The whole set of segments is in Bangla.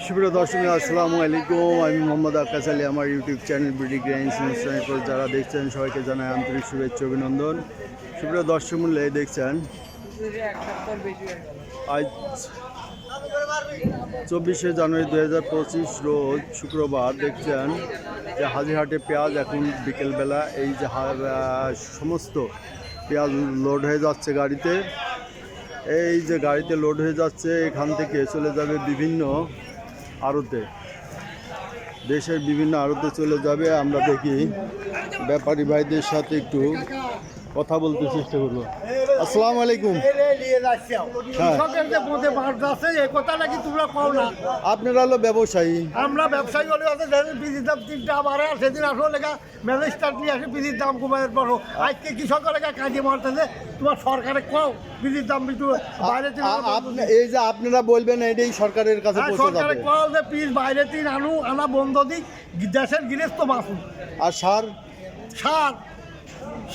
সুপ্রিয় দর্শক, আসসালামু আলাইকুম। আমি মোহাম্মদ আকাশ আলী। আমার ইউটিউব চ্যানেল বিডি গ্রাইন্স নিউজ যারা দেখছেন সবাইকে জানাই আন্তরিক শুভেচ্ছা অভিনন্দন। সুপ্রিয় দর্শক মূল্যে দেখছেন আজ 24শে জানুয়ারি 2025 রোজ শুক্রবার। দেখছেন যে হাজিরহাটে পেঁয়াজ এখন বিকেলবেলা এই যে সমস্ত পেঁয়াজ লোড হয়ে যাচ্ছে গাড়িতে। এই যে গাড়িতে লোড হয়ে যাচ্ছে, এখান থেকে চলে যাবে বিভিন্ন আড়তে, দেশের বিভিন্ন আড়তে চলে যাবে। আমরা দেখি ব্যাপারী ভাইদের সাথে একটু কথা বলতে চেষ্টা করবো। আসসালামু আলাইকুম। আপনারা হলো ব্যবসায়ী, আমরা ব্যবসায়ী হলে পিসির দাম 3টা বাড়ে, আর সেদিন আসলে লেখা ম্যানেজটা নিয়ে আসে পিসির দাম কমায় বড়। আজকে কৃষকের লেখা কাজে মারতেছে, তোমার সরকারে কও পিসির দাম একটু বাইরে। এই যে আপনারা বলবেন এটাই সরকারের কাছে পৌঁছে সরকারে যাবে। কও যে পিস বাইরে আনা বন্ধ দিক, দেশের গৃহস্থ বাঁচুন। আর সার সার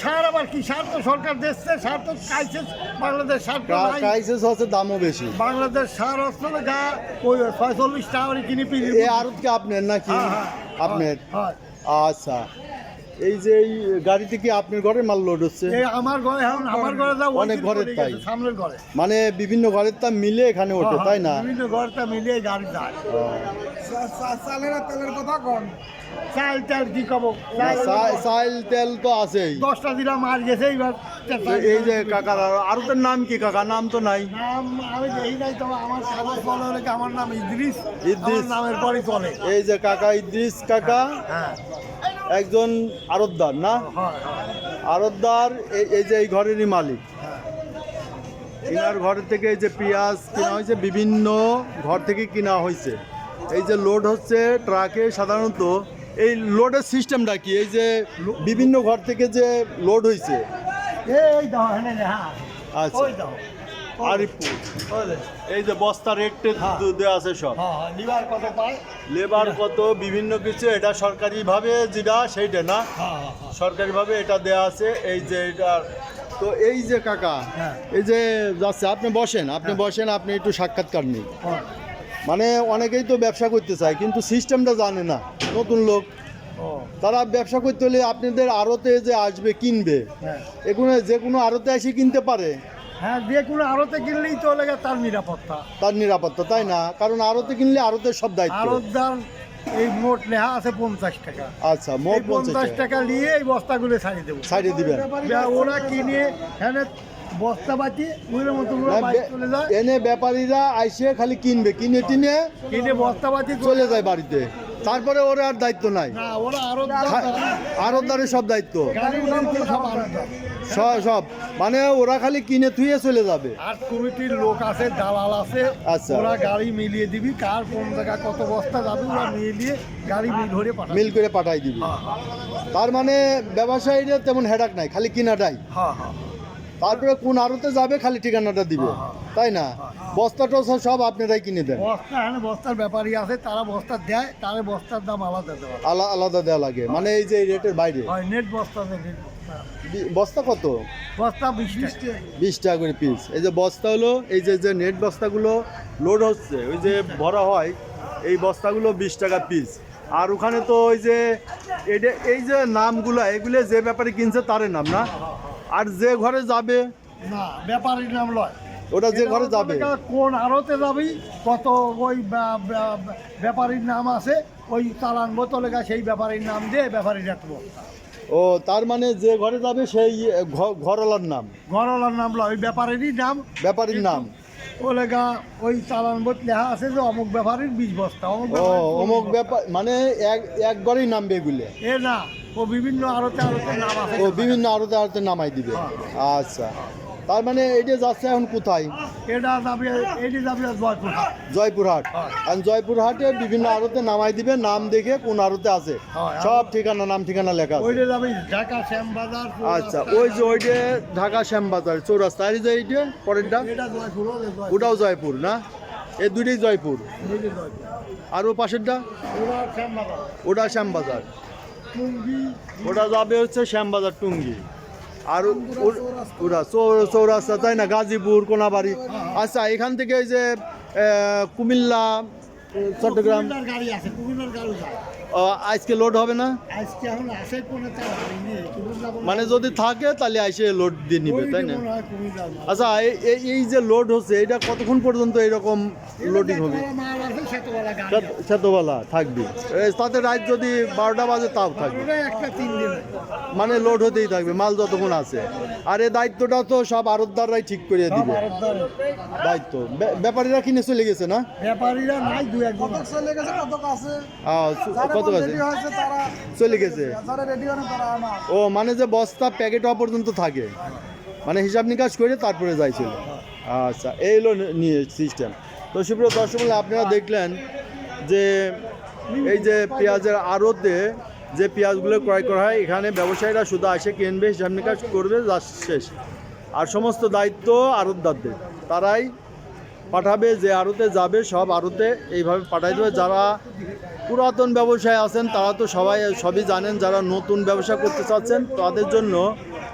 সার আবার কি? সার তো সরকার দিচ্ছে, সার তো ক্রাইসিস। বাংলাদেশ সার ক্রাইসিস হচ্ছে, দামও বেশি। বাংলাদেশ সার হচ্ছে গা ওই 46 টাকা করে কিনে পিস। এই আড়ত কি আপনার নাকি? আপনার? আচ্ছা, এই যে এই গাড়িতে কি আপনার ঘরের মাল লোড হচ্ছে? আমার ঘরে, আমার ঘরে যা অনেক ঘরের, তাই সামনের ঘরে, মানে বিভিন্ন ঘরের তা মিলে এখানে ওঠে, তাই না? বিভিন্ন ঘরটা মিলে গাড়ি যায়। চালের তেলের কথা কোন? চাল তেল কি কব? চাল তেল তো আছেই। 10টা দিলাম আর গেছে। এইবার এই যে কাকার আড়তের নাম কি? কাকা নাম তো নাই। নাম আমি দেখি নাই, তবে আমার কাগজ বলা হলে আমার নাম ইদ্রিস। ইদ্রিস নামের পরে চলে। এই যে কাকা ইদ্রিস কাকা একজন আড়তদার না? আড়তদার। এই যে এই ঘরেরই মালিক। ইনার ঘর থেকে এই যে পেঁয়াজ কেনা হয়েছে, বিভিন্ন ঘর থেকে কিনা হয়েছে। এই যে লোড হচ্ছে ট্রাকে, সাধারণত এই লোডের সিস্টেমটা কি? এই যে বিভিন্ন ঘর থেকে যে লোড হয়েছে, আচ্ছা, আরিফপুর এই যে বস্তা রেট দেওয়া আছে সব, লেবার কত, বিভিন্ন কিছু, এটা সরকারিভাবে যেটা সেইটা না, সরকারিভাবে এটা দেওয়া আছে। এই যে এটা তো এই যে কাকা এই যে যাচ্ছে, আপনি বসেন, আপনি একটু সাক্ষাৎকার নিন। মানে অনেকেই তো ব্যবসা করতে চায় কিন্তু সিস্টেমটা জানে না, নতুন লোক। তারা ব্যবসা করতে হলে আপনাদের আড়তে যে আসবে কিনবে, এগুলো যে কোনো আড়তে এসে কিনতে পারে। হ্যাঁ, যে কোনো আড়তে কিনলেই তো লেগে তার নিরাপত্তা, তাই না? কারণ আড়তে কিনলে আড়তের সব দায়িত্ব। আড়তদার এই মোট লেখা আছে 50 টাকা। আচ্ছা, মোট 50 টাকা নিয়ে এই বস্তাগুলো ছাড়িয়ে দিবেন। ওরা কিনে এখানে বস্তা বাটি ওইটার মতো চলে যায়। এনে ব্যাপারীরা আইসে খালি কিনে বস্তা বাটি চলে যায় বাড়িতে। তারপরে ওরা আর দায়িত্ব নাই, আড়তদারের সব দায়িত্ব সব। মানে ওরা খালি কিনে থুয়ে চলে যাবে। আর কমিটির লোক আছে, দালাল আছে। আচ্ছা, ওরা গাড়ি মিলিয়ে দিবি, কার কোন জায়গা কত বস্তা যাবে ওরা মিলিয়ে গাড়ি মিল করে পাঠাই দিবি। তার মানে ব্যবসায়ীরা তেমন হেডাক নাই, খালি কিনাটাই। তারপরে কোন আড়তে যাবে খালি ঠিকানাটা দিবে, তাই না? বস্তা টস্তা সব আপনারাই কিনে দেন। বস্তার ব্যাপারী আছে, তারা বস্তা দেয়, তার বস্তার দাম আলাদা দেওয়া লাগে। মানে এই যে রেটের বাইরে নেট বস্তা। বস্তা কত? বস্তা 20 টাকা করে পিস। এই যে বস্তা হলো, এই যে নেট বস্তাগুলো লোড হচ্ছে, ওই যে ভরা হয়, এই বস্তাগুলো 20 টাকা পিস। আর ওখানে তো ওই যে এই যে নামগুলো, এগুলো যে ব্যাপারে কিনছে তারের নাম না, আর যে ঘরে যাবে না ব্যাপারীর নাম লয়। ওটা যে ঘরে যাবে, কোন আড়তে যাবি কত, ওই ব্যাপারীর নাম আছে, ওই চালান বোতলে সেই ব্যাপারীর নাম দিয়ে ব্যাপারীর রাখবো। ও, তার মানে যে ঘরে যাবে সেই ঘরওয়ালার নাম লয়, ওই ব্যাপারীর নাম। ওলেগা ওই চালান বোত লেখা আছে যে অমুক ব্যাপারীর 20 বস্তা, অমুক ব্যাপার, মানে এক ঘরেই নামবে এগুলো। না, ও বিভিন্ন আড়তে নাম আছে, ও বিভিন্ন আড়তে নামাই দিবে। আচ্ছা, তার মানে এটা যাচ্ছে এখন কোথায়? এটা যাবে জয়পুরহাট। আর জয়পুরহাটে বিভিন্ন আড়তে নামাই দিবে, নাম দেখে কোন আড়তে আছে সব নাম ঠিকানা লেখা আছে। ঢাকা শ্যামবাজার। আচ্ছা, ওই যে ওইটা ঢাকা শ্যামবাজার চৌরাস্তা। আর যে এইটা পরেরটা ওটাও জয়পুর না? এই দুইটাই জয়পুর। আর ও পাশেরটা ওটা শ্যামবাজার। ওটা যাবে হচ্ছে শ্যামবাজার টুঙ্গি। আর ওরা চৌরাস্তা, তাই না? গাজীপুর, কোনাবাড়ি। আচ্ছা, এখান থেকে ওই যে কুমিল্লা, চট্টগ্রাম কুমিল্লার গাড়ি আছে, কুমিল্লার গাড়ি যায়। আজকে লোড হবে না? আজকে এখন আসে কোনো তার হয়নি, কুমিল্লা বলে- মানে যদি থাকে তাহলে এসে লোড দিয়ে নিবে, ওই তাই যে না? মনে হয় কুমিল্লার মাল। আচ্ছা, এই যে লোড হচ্ছে এটা কতক্ষণ পর্যন্ত এরকম লোডিং হবে? এগুলো মাল আছে, সেতবেলা গাড়ি আছে। সেতবেলা থাকবে, তাতে রাত যদি 12টা বাজে তাও থাকবে, ওটা একটা 3 দিন। মানে লোড হতেই থাকবে মাল যতক্ষণ আছে। আর এই দায়িত্বটা তো সব আড়তদাররাই ঠিক করে সব দিবে আড়তদার। দায়িত্ব। ব্যাপারীরা কিনে চলে গেছে না? ব্যাপারীরা নাই, 2-1 দিন চলে গেছে, কত আছে কত আছে হয়েছে তারা চলে গেছে। যারা রেডি হয় না তারা আমার ও মানে যে বস্তা প্যাকেট হওয়া পর্যন্ত থাকে, মানে হিসাব নিকাশ করে তারপরে যাইছিল। আচ্ছা, এই হলো নিয়ে সিস্টেম। তো সুপ্রিয় দর্শক বন্ধু, আপনারা দেখলেন যে এই যে পেঁয়াজের আড়তে যে পেঁয়াজগুলো ক্রয় করা হয়, এখানে ব্যবসায়ীরা শুধু আসে কিনবে, হিসাব নিকাশ করবে, যা শেষ। আর সমস্ত দায়িত্ব আড়তদারদের, তারাই পাঠাবে, যে আড়তে যাবে সব আড়তে এইভাবে পাঠাই দেবে। যারা পুরাতন ব্যবসায় আছেন তারা তো সবই জানেন, যারা নতুন ব্যবসা করতে চাচ্ছেন তাদের জন্য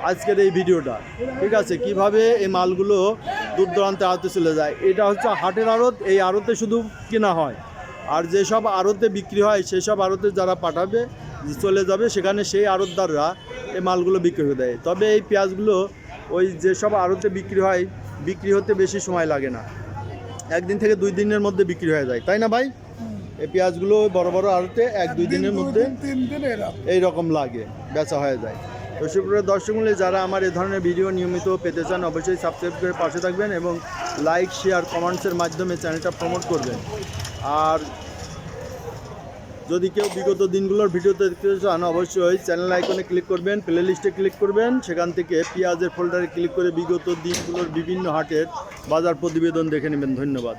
আজকের এই ভিডিওটা, ঠিক আছে? কিভাবে এই মালগুলো দূর দূরান্তে আড়তে চলে যায়। এটা হচ্ছে হাটের আড়ত, এই আড়তে শুধু কেনা হয়, আর যেসব আড়তে বিক্রি হয় সেই সব আড়তে যারা পাঠাবে চলে যাবে, সেখানে সেই আড়তদাররা এই মালগুলো বিক্রি করে দেয়। তবে এই পেঁয়াজগুলো ওই যেসব আড়তে বিক্রি হয়, বিক্রি হতে বেশি সময় লাগে না, 1 দিন থেকে 2 দিনের মধ্যে বিক্রি হয়ে যায়, তাই না ভাই? এই পেঁয়াজগুলো বড় বড় আড়তে 1-2 দিনের মধ্যে 3 দিন এরা এই রকম লাগে, বেচা হয়ে যায়। তো সুপ্রিয় দর্শক মূল্যে যারা আমার এই ধরনের ভিডিও নিয়মিত পেতে চান অবশ্যই সাবস্ক্রাইব করে পাশে থাকবেন এবং লাইক, শেয়ার, কমেন্টসের মাধ্যমে চ্যানেলটা প্রমোট করবেন। আর যদি কেউ বিগত দিনগুলোর ভিডিওতে দেখতে চান অবশ্যই চ্যানেল আইকনে ক্লিক করবেন, প্লে লিস্টে ক্লিক করবেন, সেখান থেকে পেঁয়াজের ফোল্ডারে ক্লিক করে বিগত দিনগুলোর বিভিন্ন হাটের বাজার প্রতিবেদন দেখে নেবেন। ধন্যবাদ।